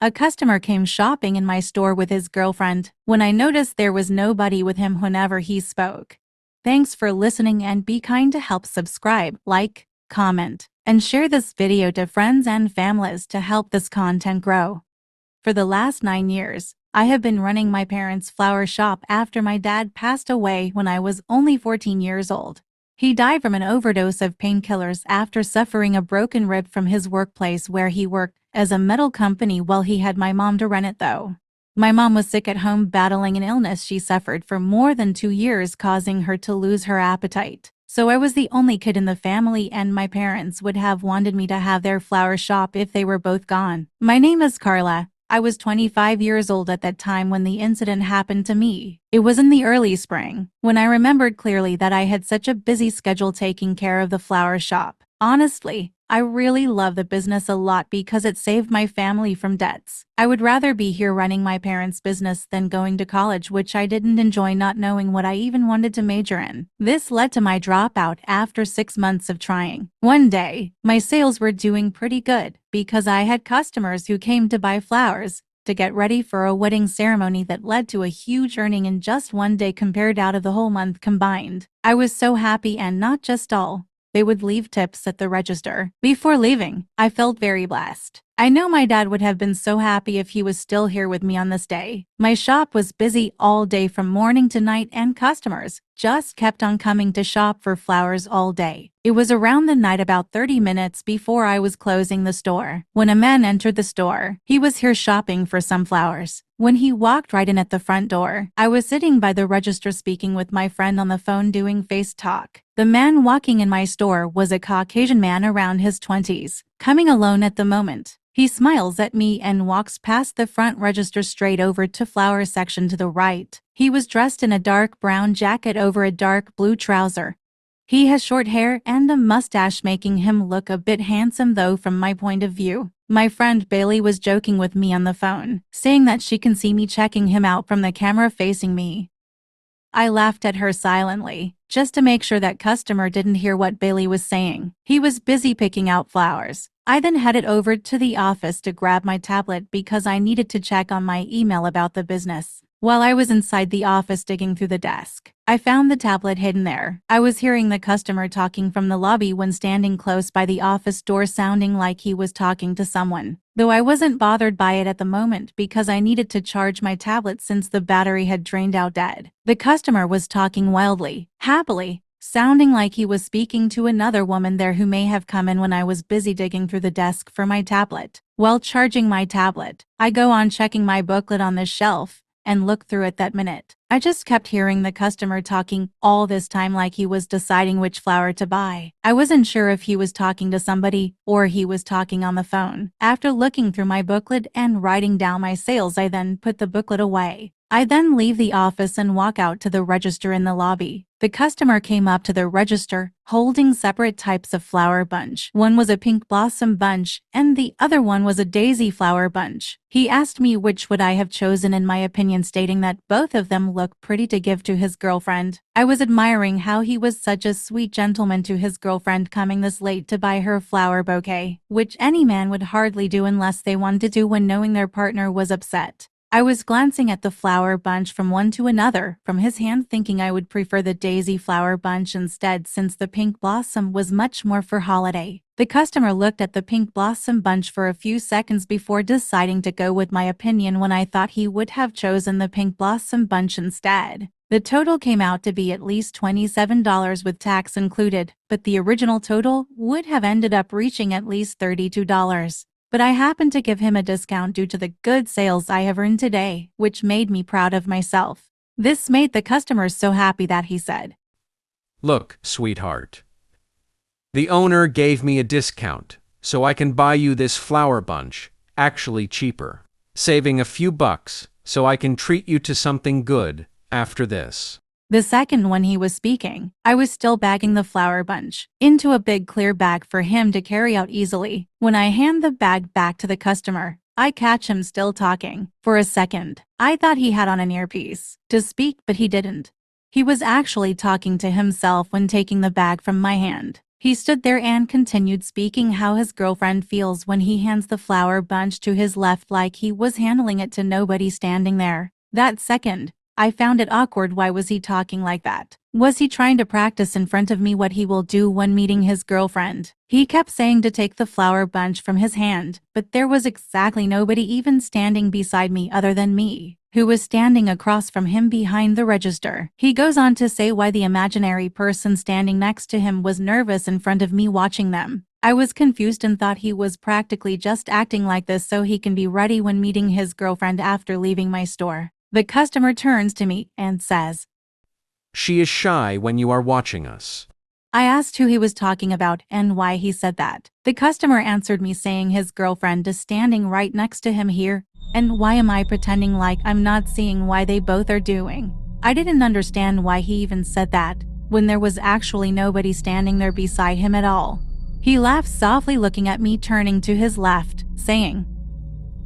A customer came shopping in my store with his girlfriend when I noticed there was nobody with him whenever he spoke. Thanks for listening and be kind to help subscribe, like, comment, and share this video to friends and families to help this content grow. For the last 9 years, I have been running my parents' flower shop after my dad passed away when I was only 14 years old. He died from an overdose of painkillers after suffering a broken rib from his workplace where he worked as a metal company while he had my mom to run it though. My mom was sick at home battling an illness she suffered for more than 2 years, causing her to lose her appetite. So I was the only kid in the family and my parents would have wanted me to have their flower shop if they were both gone. My name is Carla. I was 25 years old at that time when the incident happened to me. It was in the early spring, when I remembered clearly that I had such a busy schedule taking care of the flower shop. Honestly, I really love the business a lot because it saved my family from debts. I would rather be here running my parents' business than going to college, which I didn't enjoy, not knowing what I even wanted to major in. This led to my dropout after 6 months of trying. One day, my sales were doing pretty good because I had customers who came to buy flowers to get ready for a wedding ceremony that led to a huge earning in just one day compared out of the whole month combined. I was so happy, and not just all. They would leave tips at the register. Before leaving, I felt very blessed. I know my dad would have been so happy if he was still here with me on this day. My shop was busy all day from morning to night and customers just kept on coming to shop for flowers all day. It was around the night, about 30 minutes before I was closing the store, when a man entered the store. He was here shopping for some flowers. When he walked right in at the front door, I was sitting by the register speaking with my friend on the phone doing face talk. The man walking in my store was a Caucasian man around his 20s, coming alone at the moment. He smiles at me and walks past the front register straight over to flower section to the right. He was dressed in a dark brown jacket over a dark blue trouser. He has short hair and a mustache, making him look a bit handsome though from my point of view. My friend Bailey was joking with me on the phone, saying that she can see me checking him out from the camera facing me. I laughed at her silently, just to make sure that customer didn't hear what Bailey was saying. He was busy picking out flowers. I then headed over to the office to grab my tablet because I needed to check on my email about the business. While I was inside the office digging through the desk, I found the tablet hidden there. I was hearing the customer talking from the lobby when standing close by the office door, sounding like he was talking to someone. Though I wasn't bothered by it at the moment because I needed to charge my tablet since the battery had drained out dead. The customer was talking wildly, happily, sounding like he was speaking to another woman there who may have come in when I was busy digging through the desk for my tablet. While charging my tablet, I go on checking my booklet on the shelf and look through it that minute. I just kept hearing the customer talking all this time like he was deciding which flower to buy. I wasn't sure if he was talking to somebody or he was talking on the phone. After looking through my booklet and writing down my sales, I then put the booklet away. I then leave the office and walk out to the register in the lobby. The customer came up to the register, holding separate types of flower bunch. One was a pink blossom bunch, and the other one was a daisy flower bunch. He asked me which would I have chosen, in my opinion, stating that both of them looked pretty to give to his girlfriend. I was admiring how he was such a sweet gentleman to his girlfriend, coming this late to buy her flower bouquet, which any man would hardly do unless they wanted to when knowing their partner was upset. I was glancing at the flower bunch from one to another from his hand, thinking I would prefer the daisy flower bunch instead, since the pink blossom was much more for holiday. The customer looked at the pink blossom bunch for a few seconds before deciding to go with my opinion when I thought he would have chosen the pink blossom bunch instead. The total came out to be at least $27 with tax included, but the original total would have ended up reaching at least $32. But I happened to give him a discount due to the good sales I have earned today, which made me proud of myself. This made the customer so happy that he said, "Look, sweetheart. The owner gave me a discount, so I can buy you this flower bunch, actually cheaper, saving a few bucks, so I can treat you to something good after this." The second when he was speaking, I was still bagging the flower bunch into a big clear bag for him to carry out easily. When I hand the bag back to the customer, I catch him still talking. For a second, I thought he had on an earpiece to speak, but he didn't. He was actually talking to himself when taking the bag from my hand. He stood there and continued speaking how his girlfriend feels when he hands the flower bunch to his left like he was handling it to nobody standing there. That second, I found it awkward. Why was he talking like that? Was he trying to practice in front of me what he will do when meeting his girlfriend? He kept saying to take the flower bunch from his hand, but there was exactly nobody even standing beside me other than me, who was standing across from him behind the register. He goes on to say why the imaginary person standing next to him was nervous in front of me watching them. I was confused and thought he was practically just acting like this so he can be ready when meeting his girlfriend after leaving my store. The customer turns to me and says, She is shy when you are watching us. I asked who he was talking about and why he said that. The customer answered me saying his girlfriend is standing right next to him here, and why am I pretending like I'm not seeing why they both are doing? I didn't understand why he even said that, when there was actually nobody standing there beside him at all. He laughed softly looking at me turning to his left, saying,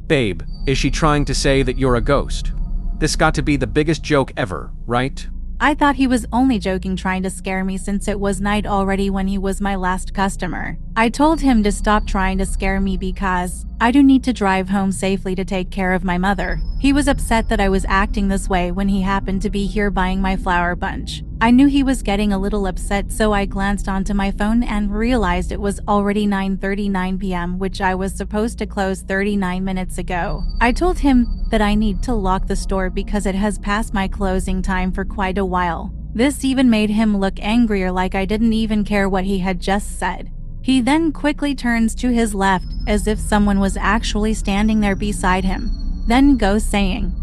Babe, is she trying to say that you're a ghost? This got to be the biggest joke ever, right? I thought he was only joking, trying to scare me since it was night already when he was my last customer. I told him to stop trying to scare me because I do need to drive home safely to take care of my mother. He was upset that I was acting this way when he happened to be here buying my flower bunch. I knew he was getting a little upset, so I glanced onto my phone and realized it was already 9:39 p.m., which I was supposed to close 39 minutes ago. I told him that I need to lock the store because it has passed my closing time for quite a while. This even made him look angrier, like I didn't even care what he had just said. He then quickly turns to his left as if someone was actually standing there beside him, then goes saying,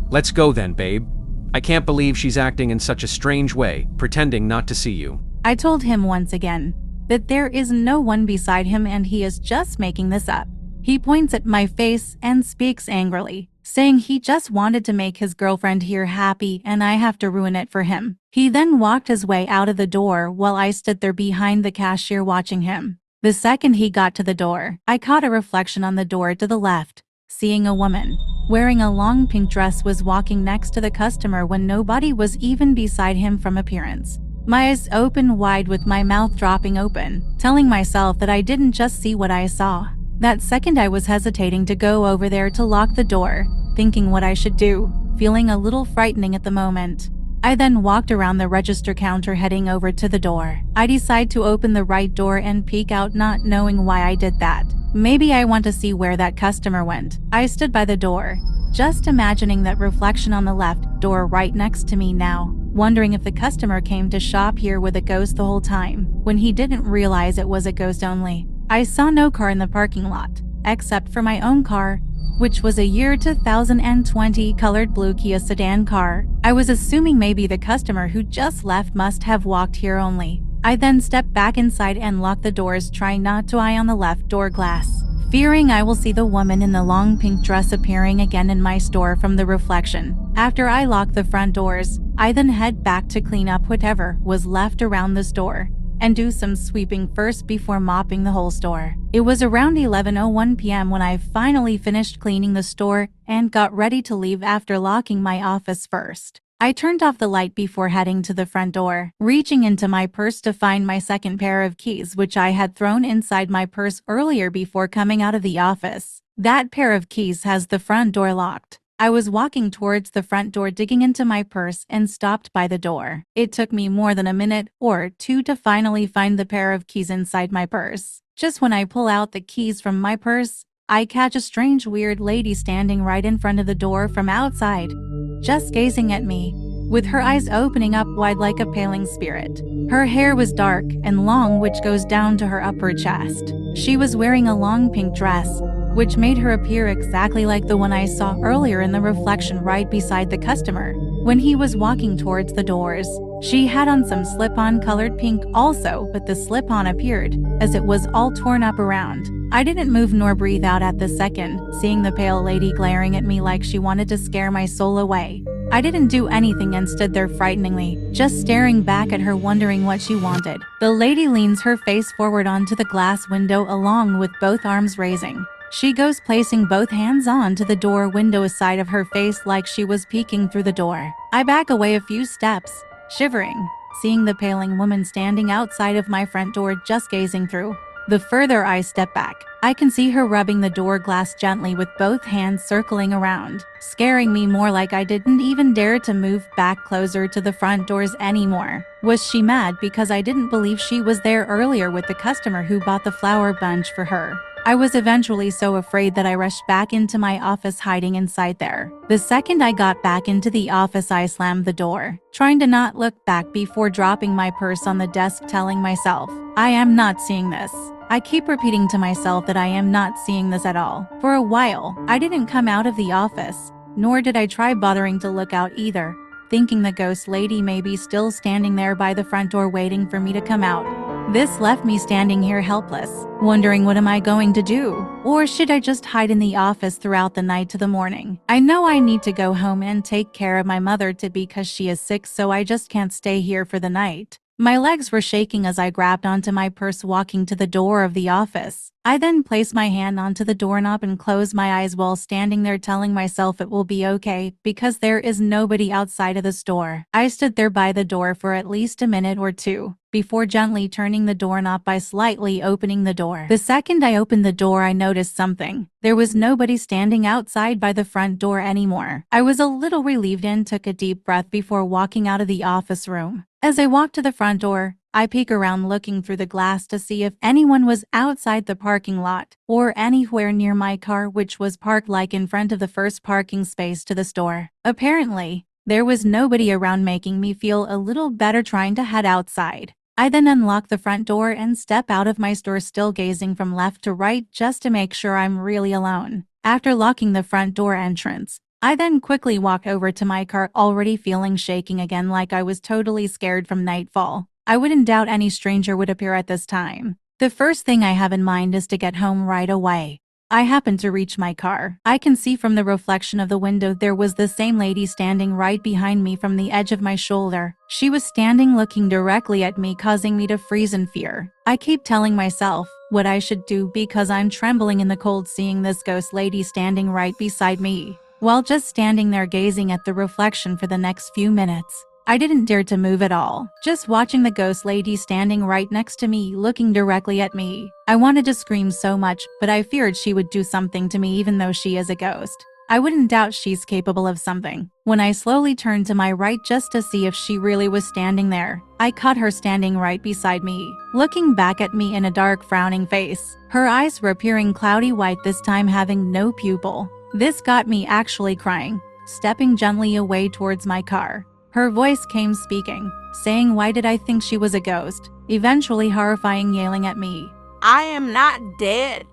Let's go then, babe. I can't believe she's acting in such a strange way, pretending not to see you. I told him once again that there is no one beside him and he is just making this up. He points at my face and speaks angrily, saying he just wanted to make his girlfriend here happy and I have to ruin it for him. He then walked his way out of the door while I stood there behind the cashier watching him. The second he got to the door, I caught a reflection on the door to the left, seeing a woman wearing a long pink dress was walking next to the customer when nobody was even beside him from appearance. My eyes opened wide with my mouth dropping open, telling myself that I didn't just see what I saw. That second I was hesitating to go over there to lock the door, thinking what I should do, feeling a little frightening at the moment. I then walked around the register counter heading over to the door. I decide to open the right door and peek out, not knowing why I did that. Maybe I want to see where that customer went. I stood by the door, just imagining that reflection on the left door right next to me now, wondering if the customer came to shop here with a ghost the whole time, when he didn't realize it was a ghost only. I saw no car in the parking lot, except for my own car, which was a year 2020 colored blue Kia sedan car. I was assuming maybe the customer who just left must have walked here only. I then stepped back inside and locked the doors, trying not to eye on the left door glass, fearing I will see the woman in the long pink dress appearing again in my store from the reflection. After I locked the front doors, I then head back to clean up whatever was left around the store and do some sweeping first before mopping the whole store. It was around 11:01 p.m. when I finally finished cleaning the store and got ready to leave after locking my office first. I turned off the light before heading to the front door, reaching into my purse to find my second pair of keys, which I had thrown inside my purse earlier before coming out of the office. That pair of keys has the front door locked. I was walking towards the front door, digging into my purse, and stopped by the door. It took me more than a minute or two to finally find the pair of keys inside my purse. Just when I pull out the keys from my purse, I catch a strange, weird lady standing right in front of the door from outside, just gazing at me, with her eyes opening up wide like a paling spirit. Her hair was dark and long, which goes down to her upper chest. She was wearing a long pink dress, which made her appear exactly like the one I saw earlier in the reflection right beside the customer when he was walking towards the doors. She had on some slip-on colored pink also, but the slip-on appeared as it was all torn up around. I didn't move nor breathe out at the second, seeing the pale lady glaring at me like she wanted to scare my soul away. I didn't do anything and stood there frighteningly, just staring back at her, wondering what she wanted. The lady leans her face forward onto the glass window along with both arms raising. She goes placing both hands onto the door window side of her face like she was peeking through the door. I back away a few steps, shivering, seeing the paling woman standing outside of my front door just gazing through. The further I step back, I can see her rubbing the door glass gently with both hands circling around, scaring me more like I didn't even dare to move back closer to the front doors anymore. Was she mad because I didn't believe she was there earlier with the customer who bought the flower bunch for her? I was eventually so afraid that I rushed back into my office, hiding inside there. The second I got back into the office, I slammed the door, trying to not look back before dropping my purse on the desk, telling myself, I am not seeing this. I keep repeating to myself that I am not seeing this at all. For a while, I didn't come out of the office, nor did I try bothering to look out either, thinking the ghost lady may be still standing there by the front door waiting for me to come out. This left me standing here helpless, wondering what am I going to do? Or should I just hide in the office throughout the night to the morning? I know I need to go home and take care of my mother because she is sick, so I just can't stay here for the night. My legs were shaking as I grabbed onto my purse, walking to the door of the office. I then placed my hand onto the doorknob and closed my eyes while standing there, telling myself it will be okay because there is nobody outside of the store. I stood there by the door for at least a minute or two before gently turning the doorknob by slightly opening the door. The second I opened the door, I noticed something. There was nobody standing outside by the front door anymore. I was a little relieved and took a deep breath before walking out of the office room. As I walked to the front door, I peek around looking through the glass to see if anyone was outside the parking lot or anywhere near my car, which was parked like in front of the first parking space to the store. Apparently, there was nobody around, making me feel a little better trying to head outside. I then unlock the front door and step out of my store, still gazing from left to right just to make sure I'm really alone. After locking the front door entrance, I then quickly walk over to my car, already feeling shaking again like I was totally scared from nightfall. I wouldn't doubt any stranger would appear at this time. The first thing I have in mind is to get home right away. I happen to reach my car. I can see from the reflection of the window there was the same lady standing right behind me from the edge of my shoulder. She was standing looking directly at me, causing me to freeze in fear. I keep telling myself what I should do because I'm trembling in the cold, seeing this ghost lady standing right beside me. While just standing there gazing at the reflection for the next few minutes, I didn't dare to move at all, just watching the ghost lady standing right next to me, looking directly at me. I wanted to scream so much, but I feared she would do something to me. Even though she is a ghost, I wouldn't doubt she's capable of something. When I slowly turned to my right just to see if she really was standing there, I caught her standing right beside me, looking back at me in a dark, frowning face. Her eyes were appearing cloudy white, this time having no pupil. This got me actually crying. Stepping gently away towards my car, her voice came speaking, saying why did I think she was a ghost, eventually horrifying, yelling at me, I am not dead.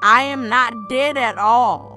I am not dead at all.